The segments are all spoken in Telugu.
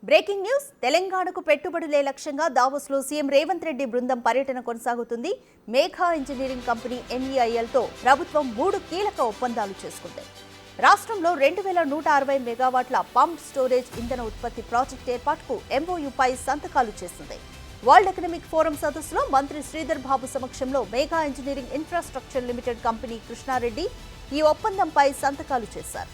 బ్రేకింగ్ న్యూస్ తెలంగాణకు పెట్టుబడులే లక్ష్యంగా దావోస్లో సీఎం రేవంత్ రెడ్డి బృందం పర్యటన కొనసాగుతుంది. మేఘా ఇంజనీరింగ్ కంపెనీ MEILతో ప్రభుత్వం 3 కీలక ఒప్పందాలు చేసుకుంది. రాష్ట్రంలో 2160 మెగావాట్ల పంప్ స్టోరేజ్ ఇంధన ఉత్పత్తి ప్రాజెక్టు ఏర్పాటుకు MOUపై సంతకాలు చేసింది. వరల్డ్ ఎకనామిక్ ఫోరం సదస్సులో మంత్రి శ్రీధర్ బాబు సమక్షంలో Megha engineering infrastructure limited company Krishna Reddy ఈ ఒప్పందంపై సంతకాలు చేశారు.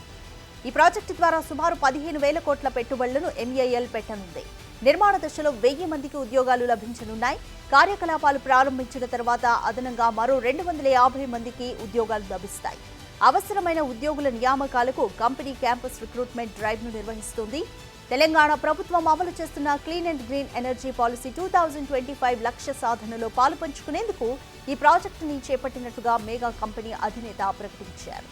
ఈ ప్రాజెక్టు ద్వారా సుమారు 15,000 కోట్ల పెట్టుబడులను MEIL పెట్టనుంది. నిర్మాణ దశలో 1000 మందికి ఉద్యోగాలు లభించనున్నాయి. కార్యకలాపాలు ప్రారంభించిన తర్వాత అదనంగా మరో 250 మందికి ఉద్యోగాలు లభిస్తాయి. అవసరమైన ఉద్యోగుల నియామకాలకు కంపెనీ క్యాంపస్ రిక్రూట్మెంట్ డ్రైవ్ను నిర్వహిస్తుంది. తెలంగాణ ప్రభుత్వం అమలు చేస్తున్న clean and green energy policy 2025 లక్ష్య సాధనలో పాలుపంచుకునేందుకు ఈ ప్రాజెక్టుని చేపట్టినట్టుగా మేఘా కంపెనీ అధినేత ప్రకటించారు.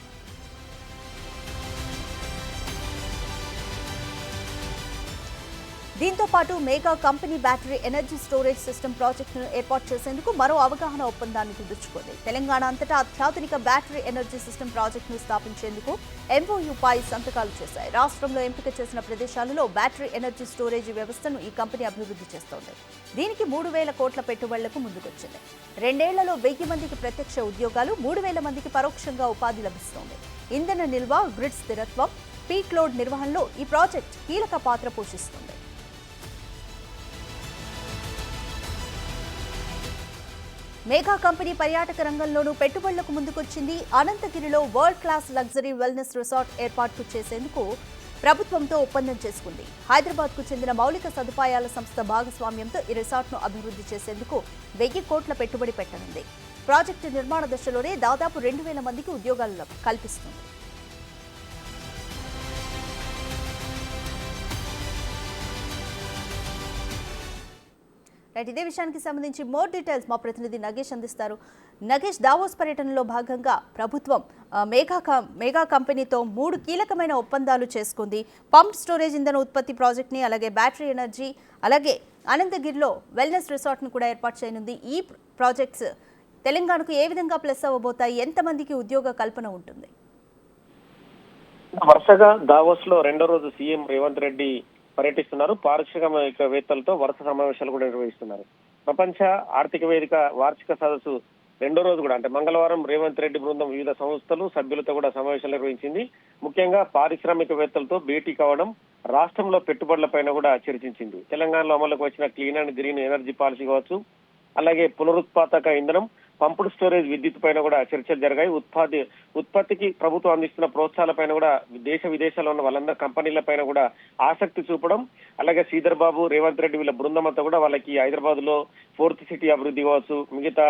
దీంతో పాటు Megha company battery energy storage system ప్రాజెక్టును ఏర్పాటు చేసేందుకు మరో అవగాహన ఒప్పందాన్ని కుదుర్చుకుంది. తెలంగాణ అంతటా అత్యాధునిక బ్యాటరీ ఎనర్జీ సిస్టమ్ ప్రాజెక్టును స్థాపించేందుకు MOUపై సంతకాలు చేశాయి. రాష్ట్రంలో ఎంపిక చేసిన ప్రదేశాలలో బ్యాటరీ ఎనర్జీ స్టోరేజ్ వ్యవస్థను ఈ కంపెనీ అభివృద్ధి చేస్తోంది. దీనికి 3,000 కోట్ల పెట్టుబడులకు ముందుకొచ్చింది. 2 ఏళ్లలో 1000 మందికి ప్రత్యక్ష ఉద్యోగాలు, 3,000 మందికి పరోక్షంగా ఉపాధి లభిస్తోంది. ఇంధన నిల్వ, గ్రిడ్ స్థిరత్వం, పీక్ లోడ్ నిర్వహణలో ఈ ప్రాజెక్ట్ కీలక పాత్ర పోషిస్తుంది. మేఘా కంపెనీ పర్యాటక రంగంలోనూ పెట్టుబడులకు ముందుకొచ్చింది. అనంతగిరిలో world class luxury wellness resort ఏర్పాటు చేసేందుకు ప్రభుత్వంతో ఒప్పందం చేసుకుంది. హైదరాబాద్కు చెందిన మౌలిక సదుపాయాల సంస్థ భాగస్వామ్యంతో ఈ రిసార్ట్ను అభివృద్ధి చేసేందుకు 1000 కోట్ల పెట్టుబడి పెట్టనుంది. ప్రాజెక్టు నిర్మాణ దశలోనే దాదాపు 2,000 మందికి ఉద్యోగాలు కల్పిస్తుంది. రైట్, ఇదే విషయానికి సంబంధించి మోర్ డీటెయిల్స్ మా ప్రతినిధి నగేష్ అందిస్తారు. నగేష్, దావోస్ పర్యటనలో భాగంగా ప్రభుత్వం మేఘా కంపెనీతో 3 కీలకమైన ఒప్పందాలు చేసుకుంది. పంప్ స్టోరేజ్ ఇంధన ఉత్పత్తి ప్రాజెక్ట్ని, అలాగే బ్యాటరీ ఎనర్జీ, అలాగే అనంతగిరిలో వెల్నెస్ రిసార్ట్ను కూడా ఏర్పాటు చేయనుంది. ఈ ప్రాజెక్ట్స్ తెలంగాణకు ఏ విధంగా ప్లస్ అవ్వబోతాయి? ఎంతమందికి ఉద్యోగ కల్పన ఉంటుంది? వరుసగా దావోస్ లో 2వ రోజు సీఎం రేవంత్ రెడ్డి పర్యటిస్తున్నారు. పారిశ్రామికవేత్తలతో వరుస సమావేశాలు కూడా నిర్వహిస్తున్నారు. ప్రపంచ ఆర్థిక వేదిక వార్షిక సదస్సు 2వ రోజు కూడా అంటే మంగళవారం రేవంత్ రెడ్డి బృందం వివిధ సంస్థలు సభ్యులతో కూడా సమావేశాలు నిర్వహించింది. ముఖ్యంగా పారిశ్రామికవేత్తలతో భేటీ కావడం, రాష్ట్రంలో పెట్టుబడులపైన కూడా చర్చించింది. తెలంగాణలో అమలుకు వచ్చిన clean and green energy policy కావచ్చు, అలాగే పునరుత్పాదక ఇంధనం, పంపుడు స్టోరేజ్ విద్యుత్ పైన కూడా చర్చలు జరిగాయి. ఉత్పత్తికి ప్రభుత్వం అందిస్తున్న ప్రోత్సాహాలపైన కూడా దేశ విదేశాల్లో ఉన్న వాళ్ళందరూ కంపెనీల పైన కూడా ఆసక్తి చూపడం, అలాగే శ్రీధర్ బాబు, రేవంత్ రెడ్డి వీళ్ళ బృందం అంతా కూడా వాళ్ళకి హైదరాబాద్ లో 4th సిటీ అభివృద్ధి కావచ్చు, మిగతా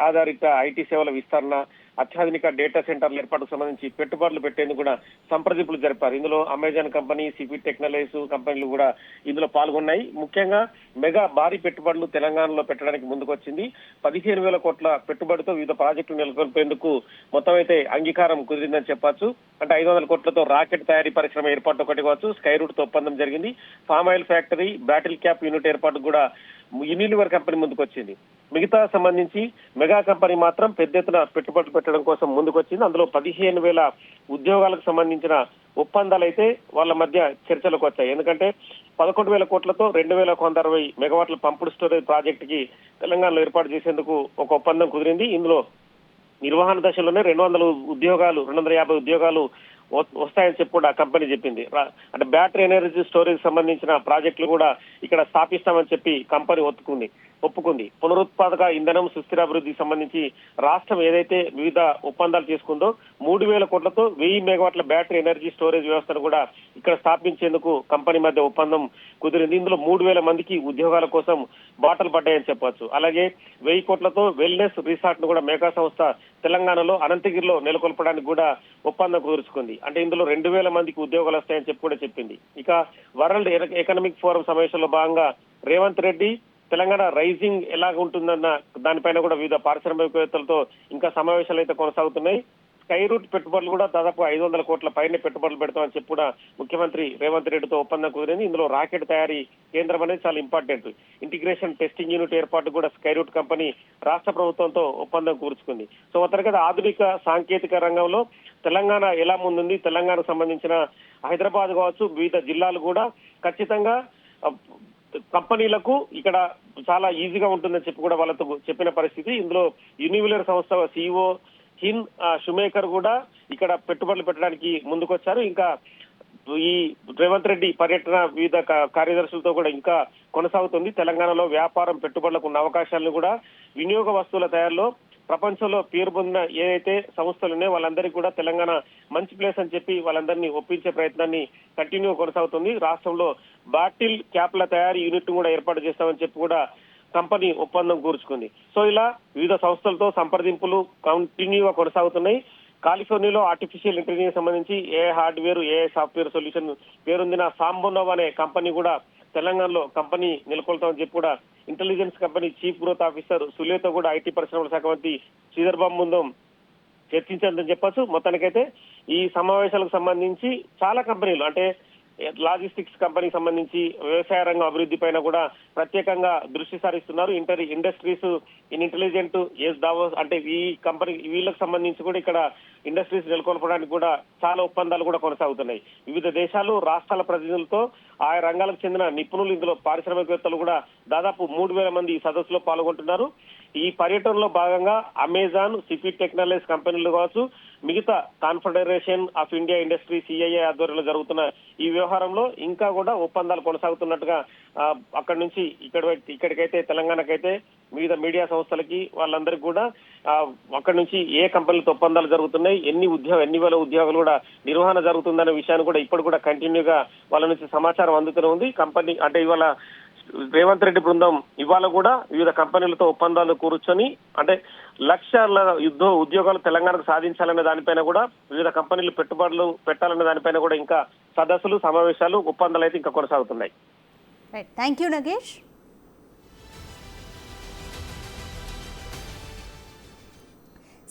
ఆధారిత IT సేవల విస్తరణ, అత్యాధునిక డేటా సెంటర్ల ఏర్పాటుకు సంబంధించి పెట్టుబడులు పెట్టేందుకు కూడా సంప్రదింపులు జరిపారు. ఇందులో అమెజాన్ కంపెనీ, సిపి టెక్నాలజీస్ కంపెనీలు కూడా ఇందులో పాల్గొన్నాయి. ముఖ్యంగా మెగా భారీ పెట్టుబడులు తెలంగాణలో పెట్టడానికి ముందుకొచ్చింది. 15,000 కోట్ల పెట్టుబడితో వివిధ ప్రాజెక్టులు నెలకొల్పేందుకు మొత్తం అయితే అంగీకారం కుదిరిందని చెప్పొచ్చు. అంటే 500 కోట్లతో రాకెట్ తయారీ పరిశ్రమ ఏర్పాటు ఒకటి కావచ్చు, స్కై రూట్ తో ఒప్పందం జరిగింది. Palm oil factory, battle cap unit ఏర్పాటు కూడా యూనిలివర్ కంపెనీ ముందుకొచ్చింది. మిగతా సంబంధించి మెగా కంపెనీ మాత్రం పెద్ద ఎత్తున పెట్టుబడులు పెట్టడం కోసం ముందుకొచ్చింది. అందులో 15,000 ఉద్యోగాలకు సంబంధించిన ఒప్పందాలు అయితే వాళ్ళ మధ్య చర్చలకు వచ్చాయి. ఎందుకంటే 11,000 కోట్లతో 2,160 మెగావాట్ల పంపుడు స్టోరేజ్ ప్రాజెక్టుకి తెలంగాణలో ఏర్పాటు చేసేందుకు ఒక ఒప్పందం కుదిరింది. ఇందులో నిర్వహణ దశలోనే 250 ఉద్యోగాలు వస్తాయని చెప్పి కూడా కంపెనీ చెప్పింది. అంటే బ్యాటరీ ఎనర్జీ స్టోరేజ్ సంబంధించిన ప్రాజెక్టులు కూడా ఇక్కడ స్థాపిస్తామని చెప్పి కంపెనీ ఒప్పుకుంది. పునరుత్పాదక ఇంధనం, సుస్థిర అభివృద్ధికి సంబంధించి రాష్ట్రం ఏదైతే వివిధ ఒప్పందాలు చేసుకుందో 3,000 కోట్లతో 1000 మెగావాట్ల బ్యాటరీ ఎనర్జీ స్టోరేజ్ వ్యవస్థను కూడా ఇక్కడ స్థాపించేందుకు కంపెనీ మధ్య ఒప్పందం కుదిరింది. ఇందులో 3,000 మందికి ఉద్యోగాల కోసం బాటలు పడ్డాయని చెప్పొచ్చు. అలాగే 1000 కోట్లతో వెల్నెస్ రిసార్ట్ ను కూడా మేఘా సంస్థ తెలంగాణలో అనంతగిరిలో నెలకొల్పడానికి కూడా ఒప్పందం కుదుర్చుకుంది. అంటే ఇందులో 2,000 మందికి ఉద్యోగాలు వస్తాయని చెప్పి కూడా చెప్పింది. ఇక వరల్డ్ ఎకనామిక్ ఫోరం సమావేశంలో భాగంగా రేవంత్ రెడ్డి తెలంగాణ రైజింగ్ ఎలాగ ఉంటుందన్న దానిపైన కూడా వివిధ పారిశ్రామికవేత్తలతో ఇంకా సమావేశాలు అయితే కొనసాగుతున్నాయి. స్కై రూట్ పెట్టుబడులు కూడా దాదాపు 500 కోట్ల పైన పెట్టుబడులు పెడతామని చెప్పి కూడా ముఖ్యమంత్రి రేవంత్ రెడ్డితో ఒప్పందం కుదిరింది. ఇందులో రాకెట్ తయారీ కేంద్రం అనేది చాలా ఇంపార్టెంట్. ఇంటిగ్రేషన్ టెస్టింగ్ యూనిట్ ఏర్పాటు కూడా స్కై రూట్ కంపెనీ రాష్ట్ర ప్రభుత్వంతో ఒప్పందం కూర్చుకుంది. సో మొత్తానికి ఆధునిక సాంకేతిక రంగంలో తెలంగాణ ఎలా ముందుంది, తెలంగాణకు సంబంధించిన హైదరాబాద్ కావచ్చు, వివిధ జిల్లాలు కూడా ఖచ్చితంగా కంపెనీలకు ఇక్కడ చాలా ఈజీగా ఉంటుందని చెప్పి కూడా వాళ్ళతో చెప్పిన పరిస్థితి. ఇందులో యూనివిలర్ సంస్థ CEO హిన్ షుమేకర్ కూడా ఇక్కడ పెట్టుబడులు పెట్టడానికి ముందుకొచ్చారు. ఇంకా ఈ రేవంత్ రెడ్డి పర్యటన వివిధ కార్యదర్శులతో కూడా ఇంకా కొనసాగుతుంది. తెలంగాణలో వ్యాపారం పెట్టుబడులకు ఉన్న అవకాశాలను కూడా వినియోగ వస్తువుల తయారీలో ప్రపంచంలో పేరు పొందిన ఏదైతే సంస్థలు ఉన్నాయో వాళ్ళందరికీ కూడా తెలంగాణ మంచి ప్లేస్ అని చెప్పి వాళ్ళందరినీ ఒప్పించే ప్రయత్నాన్ని కంటిన్యూ కొనసాగుతుంది. రాష్ట్రంలో బాటిల్ క్యాప్ల తయారీ యూనిట్ కూడా ఏర్పాటు చేస్తామని చెప్పి కూడా కంపెనీ ఒప్పందం కూర్చుకుంది. సో ఇలా వివిధ సంస్థలతో సంప్రదింపులు కంటిన్యూగా కొనసాగుతున్నాయి. కాలిఫోర్నియాలో ఆర్టిఫిషియల్ ఇంటెలిజెన్స్ సంబంధించి ఏ హార్డ్వేర్ ఏ సాఫ్ట్వేర్ సొల్యూషన్ పేరొందిన సాంబోనోవ్ అనే కంపెనీ కూడా తెలంగాణలో కంపెనీ నెలకొల్తామని చెప్పి కూడా intelligence company chief growth officer సులేతో కూడా ఐటీ పరిశ్రమల శాఖ మంత్రి శ్రీధర్ బాబు ముందు చర్చించాలని చెప్పొచ్చు. మొత్తానికైతే ఈ సమావేశాలకు సంబంధించి చాలా కంపెనీలు అంటే లాజిస్టిక్స్ కంపెనీకి సంబంధించి వ్యవసాయ రంగం అభివృద్ధి పైన కూడా ప్రత్యేకంగా దృష్టి సారిస్తున్నారు. Industries in intelligent S Davos అంటే ఈ కంపెనీ వీళ్ళకి సంబంధించి కూడా ఇక్కడ ఇండస్ట్రీస్ నెలకొల్పడానికి కూడా చాలా ఒప్పందాలు కూడా కొనసాగుతున్నాయి. వివిధ దేశాలు రాష్ట్రాల ప్రతినిధులతో ఆయా రంగాలకు చెందిన నిపుణులు ఇందులో పారిశ్రామికవేత్తలు కూడా దాదాపు 3,000 మంది ఈ సదస్సులో పాల్గొంటున్నారు. ఈ పర్యటనలో భాగంగా అమెజాన్, సిపి టెక్నాలజీస్ కంపెనీలు కావచ్చు, మిగతా confederation of India industry CII ఆధ్వర్యంలో జరుగుతున్న ఈ వ్యవహారంలో ఇంకా కూడా ఒప్పందాలు కొనసాగుతున్నట్టుగా అక్కడి నుంచి ఇక్కడికైతే తెలంగాణకైతే వివిధ మీడియా సంస్థలకి వాళ్ళందరికీ కూడా అక్కడి నుంచి ఏ కంపెనీలతో ఒప్పందాలు జరుగుతున్నాయి, ఎన్ని వేల ఉద్యోగాలు కూడా నిర్వహణ జరుగుతుందనే విషయాన్ని కూడా ఇప్పుడు కూడా కంటిన్యూగా వాళ్ళ నుంచి సమాచారం అందుతూనే ఉంది. కంపెనీ అంటే ఇవాళ రేవంత్ రెడ్డి బృందం ఇవాళ కూడా వివిధ కంపెనీలతో ఒప్పందాలు కూర్చొని అంటే లక్షల ఉద్యోగాలు తెలంగాణకు సాధించాలనే దానిపైన కూడా వివిధ కంపెనీలు పెట్టుబడులు పెట్టాలనే దానిపైన కూడా ఇంకా సదస్సులు సమావేశాలు ఒప్పందాలు అయితే ఇంకా కొనసాగుతున్నాయి. Thank you Nagesh.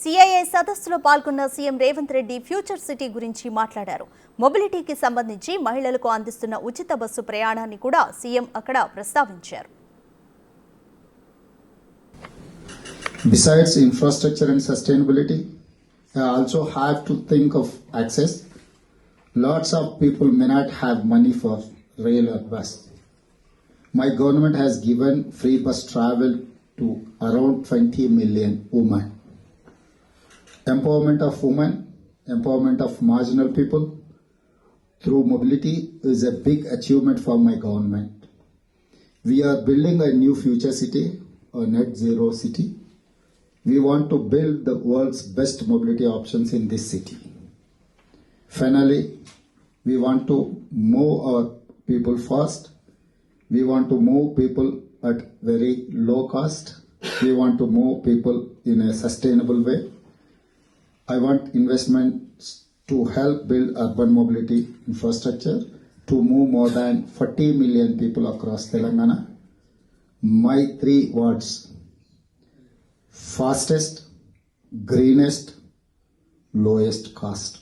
CII సదస్సులో పాల్గొన్న CM Revanth Reddy future city గురించి మాట్లాడారు. మొబిలిటీకి సంబంధించి మహిళలకు అందిస్తున్న ఉచిత బస్సు ప్రయాణాన్ని కూడా సీఎం అక్కడ ప్రస్తావించారు. Besides infrastructure and sustainability, I also have to think of access. Lots of people may not have money for rail or bus. My government has given free bus travel to around 20 million women. Empowerment of women, empowerment of marginal people through mobility is a big achievement for my government. We are building a new future city, a net zero city. We want to build the world's best mobility options in this city. Finally, we want to move our people fast. We want to move people at very low cost. We want to move people in a sustainable way. I want investments to help build urban mobility infrastructure to move more than 40 million people across Telangana. My 3 words: fastest, greenest, lowest cost.